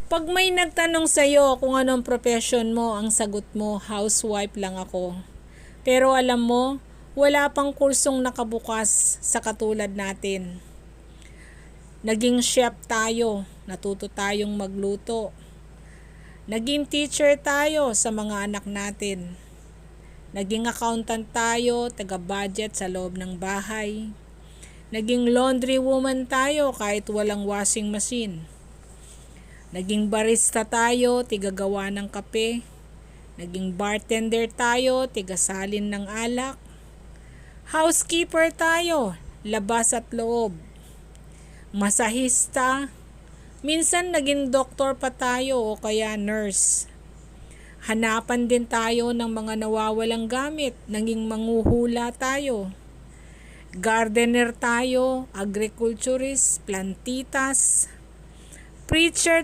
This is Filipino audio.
Pag may nagtanong sa'yo kung anong profession mo, ang sagot mo, housewife lang ako. Pero alam mo, wala pang kursong nakabukas sa katulad natin. Naging chef tayo, natuto tayong magluto. Naging teacher tayo sa mga anak natin. Naging accountant tayo, taga-budget sa loob ng bahay. Naging laundry woman tayo kahit walang washing machine. Naging barista tayo, tigagawa ng kape. Naging bartender tayo, tigasalin ng alak. Housekeeper tayo, labas at loob. Masahista, minsan naging doktor pa tayo o kaya nurse. Hanapan din tayo ng mga nawawalang gamit, naging manghuhula tayo. Gardener tayo, agriculturist, plantitas. Preacher